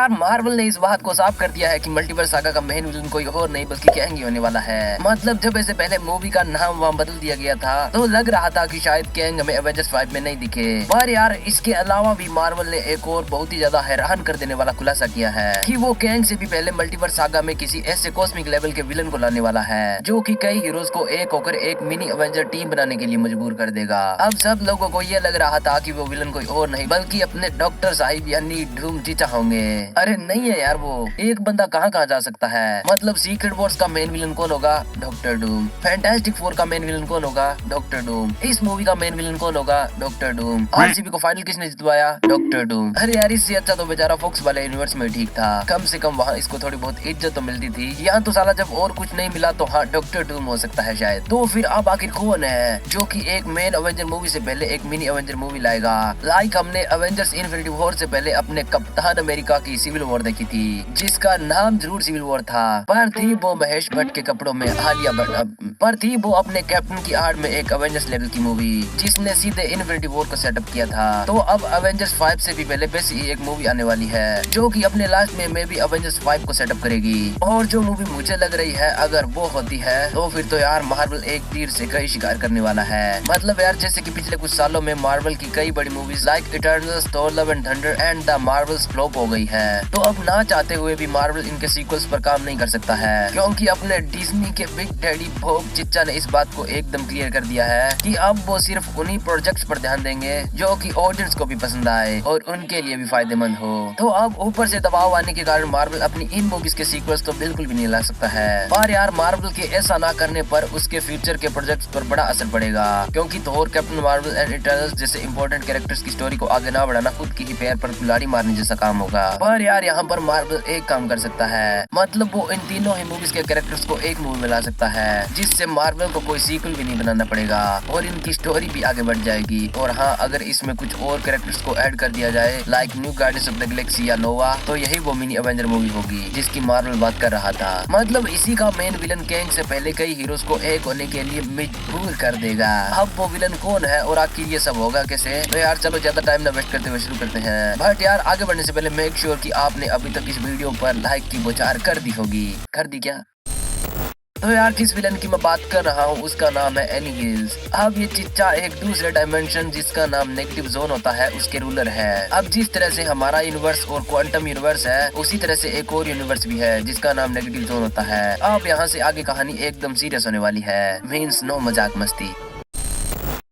यार मार्वल ने इस बात को साफ कर दिया है कि मल्टीवर्स सागा का मेन विलन कोई और नहीं बल्कि कैंग ही होने वाला है। मतलब जब ऐसे पहले मूवी का नाम वहाँ बदल दिया गया था तो लग रहा था कि शायद कैंग हमें एवेंजर्स 5 में नहीं दिखे, पर यार इसके अलावा भी मार्वल ने एक और बहुत ही ज्यादा हैरान कर देने वाला खुलासा किया है कि वो कैंग से भी पहले मल्टीवर्स सागा में किसी ऐसे कॉस्मिक लेवल के विलन को लाने वाला है जो कि कई हीरोज को एक होकर एक मिनी एवेंजर टीम बनाने के लिए मजबूर कर देगा। अब सब लोगों को ये लग रहा था कि वो विलन कोई और नहीं बल्कि अपने डॉक्टर साहिब यानी डूम चीचा होंगे। अरे नहीं है यार, वो एक बंदा कहाँ कहाँ जा सकता है। मतलब सीक्रेट वॉर्स का मेन विलन कौन होगा? डॉक्टर डूम। फैंटास्टिक फोर का मेन विलन कौन होगा? डॉक्टर डूम। इस मूवी का मेन विलन कौन होगा? डॉक्टर डूम। आरसीबी को फाइनल किसने जितवाया? डॉक्टर डूम। अरे यार इससे अच्छा तो बेचारा फॉक्स वाले यूनिवर्स में ठीक था, कम से कम वहाँ इसको थोड़ी बहुत इज्जत तो मिलती थी। यहाँ तो साला जब और कुछ नहीं मिला तो हाँ डॉक्टर डूम हो सकता है शायद। तो फिर अब आखिर कौन है जो कि एक मेन एवेंजर मूवी से पहले एक मिनी एवेंजर मूवी लाएगा? लाइक हमने एवेंजर्स इन्फिनिटी वॉर से पहले अपने कप्तान अमेरिका की सिविल वॉर देखी थी जिसका नाम जरूर सिविल वॉर था, पर थी वो महेश भट्ट के कपड़ों में आलिया भट्ट, पर थी वो अपने कैप्टन की आड़ में एक एवेंजर्स लेवल की मूवी जिसने सीधे इन्फिनिटी वॉर को सेटअप किया था। तो अब एवेंजर्स 5 से भी पहले वैसी ही एक मूवी आने वाली है जो कि अपने लास्ट में भी एवेंजर्स 5 को सेटअप करेगी। और जो मूवी मुझे लग रही है अगर वो होती है तो फिर तो यार मार्वल एक तीर से कई शिकार करने वाला है। मतलब यार जैसे कि पिछले कुछ सालों में मार्वल की कई बड़ी movies like Eternals, Thor love and thunder and the Marvels flop हो गई है, तो अब ना चाहते हुए भी मार्वल इनके सीक्वल्स पर काम नहीं कर सकता है क्योंकि अपने डिज्नी के बिग डैडी बॉब चिच्चा ने इस बात को एकदम क्लियर कर दिया है कि अब वो सिर्फ उन्हीं प्रोजेक्ट्स पर ध्यान देंगे जो कि ऑडियंस को भी पसंद आए और उनके लिए भी फायदेमंद हो। तो अब ऊपर से दबाव आने के कारण मार्वल अपनी इन मूवीज के सीक्वल्स तो बिल्कुल भी नहीं ला सकता है। पर यार मार्वल के ऐसा ना करने पर उसके फ्यूचर के प्रोजेक्ट्स पर बड़ा असर पड़ेगा क्योंकि थोर, कैप्टन मार्वल एंड इटर्नल्स जैसे इंपॉर्टेंट कैरेक्टर्स की स्टोरी को आगे ना बढ़ाना खुद की ही पैर पर कुल्हाड़ी मारने जैसा काम होगा। पर यार यहाँ पर मार्वल एक काम कर सकता है, मतलब वो इन तीनों ही मूवीज के कैरेक्टर्स को एक मूवी में ला सकता है जिससे मार्वल को कोई सीक्वल भी नहीं बनाना पड़ेगा और इनकी स्टोरी भी आगे बढ़ जाएगी। और हाँ अगर इसमें कुछ और कैरेक्टर्स को ऐड कर दिया जाए like new guardians of the Galaxy या नोवा, तो यही वो मिनी एवेंजर मूवी होगी जिसकी मार्वल बात कर रहा था। मतलब इसी का मेन विलन कैंग से पहले कई हीरोज को एक होने के लिए मजबूर कर देगा। अब वो विलन कौन है और आखिर ये सब होगा कैसे? तो यार चलो ज्यादा टाइम ना वेस्ट करते हुए शुरू करते हैं। बट यार आगे बढ़ने से पहले मेक श्योर कि आपने अभी तक इस वीडियो पर लाइक की बौछार कर दी होगी। कर दी क्या? तो यार जिस विलन की मैं बात कर रहा हूँ उसका नाम है एनीहिल्स। अब ये चिच्चा एक दूसरे डायमेंशन जिसका नाम नेगेटिव जोन होता है उसके रूलर है। अब जिस तरह से हमारा यूनिवर्स और क्वांटम यूनिवर्स है उसी तरह से एक और यूनिवर्स भी है जिसका नाम नेगेटिव जोन होता है। अब यहाँ से आगे कहानी एकदम सीरियस होने वाली है, मीन्स नो मजाक मस्ती।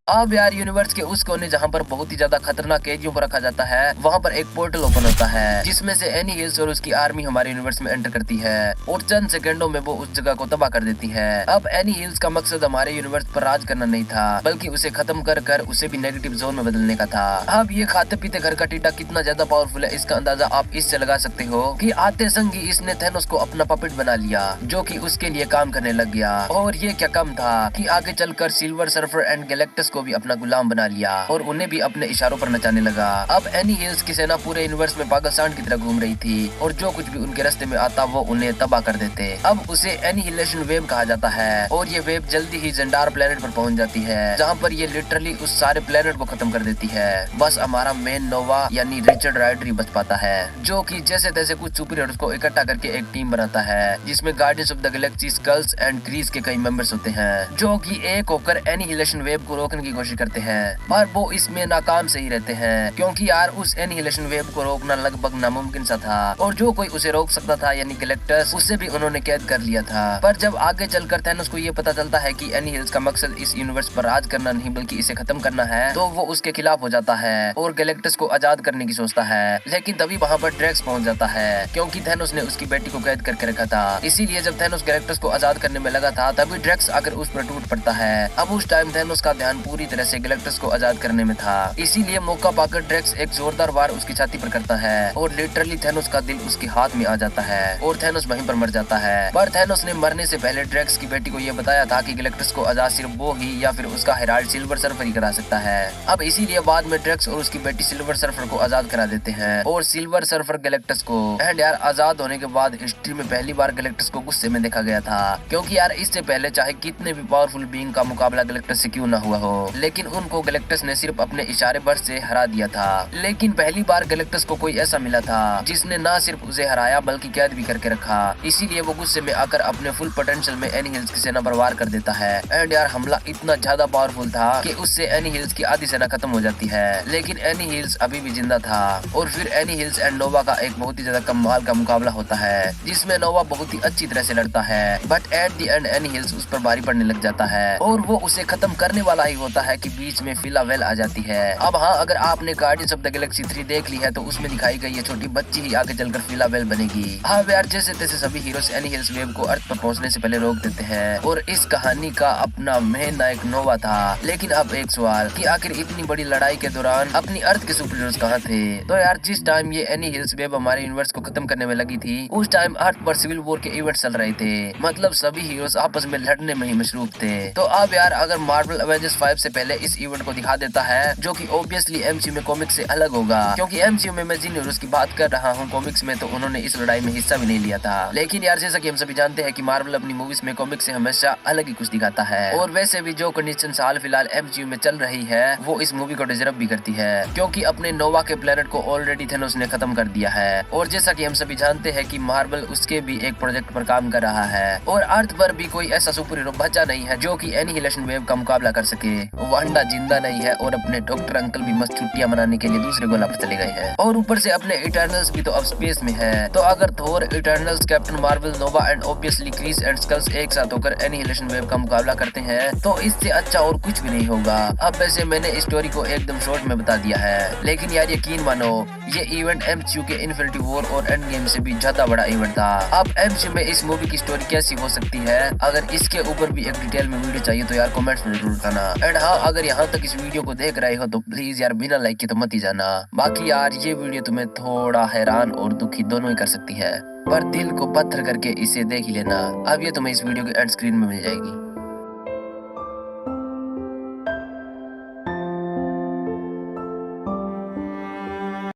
अब यार यूनिवर्स के उस कोने जहाँ पर बहुत ही ज्यादा खतरनाक कैदियों को रखा जाता है वहाँ पर एक पोर्टल ओपन होता है जिसमें से एनीहिल्स और उसकी आर्मी हमारे यूनिवर्स में एंटर करती है और चंद सेकंडों में वो उस जगह को तबाह कर देती है। अब एनीहिल्स का मकसद हमारे यूनिवर्स पर राज करना नहीं था बल्कि उसे खत्म कर कर उसे भी नेगेटिव जोन में बदलने का था। अब ये खाते पीते घर का टीटा कितना ज्यादा पावरफुल है इसका अंदाजा आप इससे लगा सकते हो कि आते संग ही इसने थैनोस को अपना पपेट बना लिया जो कि उसके लिए काम करने लग गया। और ये क्या कम था कि आगे चलकर सिल्वर सर्फर एंड गैलेक्टस को भी अपना गुलाम बना लिया और उन्हें भी अपने इशारों पर नचाने लगा। अब एनीहिल्स की सेना पूरे यूनिवर्स में पागल सांड की तरह घूम रही थी और जो कुछ भी उनके रास्ते में आता वो उन्हें तबाह कर देते। अब उसे एनीहिलेशन वेव कहा जाता है और ये वेव जल्दी ही जेंडार प्लेनेट पर पहुंच जाती है जहां पर ये लिटरली उस सारे प्लेनेट को खत्म कर देती है। बस हमारा मेन नोवा यानी रिचर्ड राइडर ही बच पाता है जो कि जैसे तैसे कुछ सुपर हीरोज को इकट्ठा करके एक टीम बनाता है जिसमें Guardians of the Galaxy, Skrulls and Krees के कई मेंबर्स होते हैं जो कि एक होकर एनीहिलेशन वेव को रोकने की कोशिश करते हैं। पर वो इसमें नाकाम से ही रहते हैं क्योंकि यार उस एनीहिलेशन वेव को रोकना लगभग नामुमकिन सा था और जो कोई उसे रोक सकता था यानी गैलेक्टस उसे भी उन्होंने कैद कर लिया था। पर जब आगे चलकर थैनोस को ये पता चलता है कि एनीहिल्स का मकसद इस यूनिवर्स पर राज करना नहीं बल्कि इसे खत्म करना है तो वो उसके खिलाफ हो जाता है और गैलेक्टस को आजाद करने की सोचता है। लेकिन तभी वहाँ पर ड्रैक्स पहुँच जाता है क्योंकि थैनोस ने उसकी बेटी को कैद करके रखा था। इसीलिए जब थैनोस गैलेक्टस को आजाद करने में लगा था तभी ड्रैक्स आकर उस पर टूट पड़ता है। अब उस टाइम थैनोस का ध्यान पूरी तरह से गैलेक्टस को आजाद करने में था, इसीलिए मौका पाकर ड्रैक्स एक जोरदार वार उसकी छाती पर करता है और लिटरली थैनोस का दिल उसके हाथ में आ जाता है और थैनोस वहीं पर मर जाता है। पर थैनोस ने मरने से पहले ड्रैक्स की बेटी को यह बताया था कि गैलेक्टस को आजाद सिर्फ वो ही या फिर उसका हेराल्ड सिल्वर सर्फर ही करा सकता है। अब इसीलिए बाद में ड्रैक्स और उसकी बेटी सिल्वर सर्फर को आजाद करा देते हैं और सिल्वर सर्फर गैलेक्टस को। एंड यार आजाद होने के बाद हिस्ट्री में पहली बार गैलेक्टस को गुस्से में देखा गया था क्योंकि यार इससे पहले चाहे कितने भी पावरफुल बीइंग का मुकाबला गैलेक्टस से क्यों ना हुआ हो लेकिन उनको गैलेक्टस ने सिर्फ अपने इशारे भर से हरा दिया था। लेकिन पहली बार गैलेक्टस को कोई ऐसा मिला था जिसने ना सिर्फ उसे हराया बल्कि कैद भी करके रखा। इसीलिए वो गुस्से में आकर अपने फुल पोटेंशियल में एनी हिल्स की सेना पर वार कर देता है। एंड यार हमला इतना ज्यादा पावरफुल था कि उससे एनी हिल्स की आधी सेना खत्म हो जाती है, लेकिन एनी हिल्स अभी भी जिंदा था। और फिर एनी हिल्स एंड नोवा का एक बहुत ही ज्यादा कमाल का मुकाबला होता है जिसमें नोवा बहुत ही अच्छी तरह से लड़ता है, but at the end any hills उस पर भारी पड़ने लग जाता है और वो उसे खत्म करने वाला ही होता है कि बीच में फिला वेल आ जाती है। अब हाँ, अगर आपने गार्डियंस ऑफ द गैलेक्सी 3 देख ली है तो उसमें दिखाई गई ये छोटी बच्ची ही आगे चलकर फिला वेल बनेगी। हाँ यार, जैसे तैसे सभी हीरोज एनी हिल्स वेव को अर्थ पर पहुंचने से पहले रोक देते हैं और इस कहानी का अपना मेन नायक नोवा था। लेकिन अब एक सवाल कि आखिर इतनी बड़ी लड़ाई के दौरान अपनी अर्थ के सुपर हीरोज कहाँ थे? तो यार जिस टाइम ये एनी हिल्स वेव हमारे यूनिवर्स को खत्म करने में लगी थी उस टाइम अर्थ पर सिविल वॉर के इवेंट चल रहे थे, मतलब सभी हीरोज आपस में लड़ने में ही मशरूफ थे। तो अब यार अगर मार्वल एवेंजर्स 5 से पहले इस इवेंट को दिखा देता है, जो कि ऑब्वियसली एमसीयू में कॉमिक्स से अलग होगा, क्योंकि एमसीयू में मैं जिन हीरोज की बात कर रहा हूँ कॉमिक्स में तो उन्होंने इस लड़ाई में हिस्सा भी नहीं लिया था। लेकिन यार जैसा कि हम सभी जानते हैं कि मार्वल अपनी मूवीज में कॉमिक्स से हमेशा अलग ही कुछ दिखाता है, और वैसे भी जो कंडीशन हाल फिलहाल एमसीयू में चल रही है वो इस मूवी को डिजर्व भी करती है, क्योंकि अपने नोवा के प्लेनेट को ऑलरेडी थेनोस ने खत्म कर दिया है। और जैसा कि हम सभी जानते हैं कि मार्वल उसके भी एक प्रोजेक्ट पर काम कर रहा है और अर्थ पर भी कोई ऐसा सुपर हीरो बचा नहीं है जो कि एनिहिलेशन वेव का मुकाबला कर सके। वांडा जिंदा नहीं है और अपने डॉक्टर अंकल भी मस्त छुट्टियां मनाने के लिए दूसरे गोला पर चले गए हैं, और ऊपर से अपने इटर्नल्स भी तो अब स्पेस में है। तो अगर Thor, Eternals, Captain Marvel, Nova and obviously Kree and Skrulls एक साथ होकर एनिहिलेशन वेव का मुकाबला करते हैं तो इससे अच्छा और कुछ भी नहीं होगा। अब वैसे मैंने इस स्टोरी को एकदम शॉर्ट में बता दिया है, लेकिन यार यकीन मानो ये इवेंट एमसीयू के इन्फिनिटी वॉर और एंड गेम से भी ज्यादा बड़ा इवेंट था। अब एमसीयू में इस मूवी की स्टोरी कैसी हो सकती है, अगर इसके ऊपर भी एक डिटेल में वीडियो चाहिए तो यार कमेंट्स में जरूर बताना। एंड हाँ, अगर यहाँ तक इस वीडियो को देख रहे हो तो प्लीज यार बिना लाइक के तो मत ही जाना। बाकी यार ये वीडियो तुम्हें थोड़ा हैरान और दुखी दोनों ही कर सकती है, पर दिल को पत्थर करके इसे देख ही लेना। अब ये तुम्हें इस वीडियो के एंड स्क्रीन में मिल जाएगी।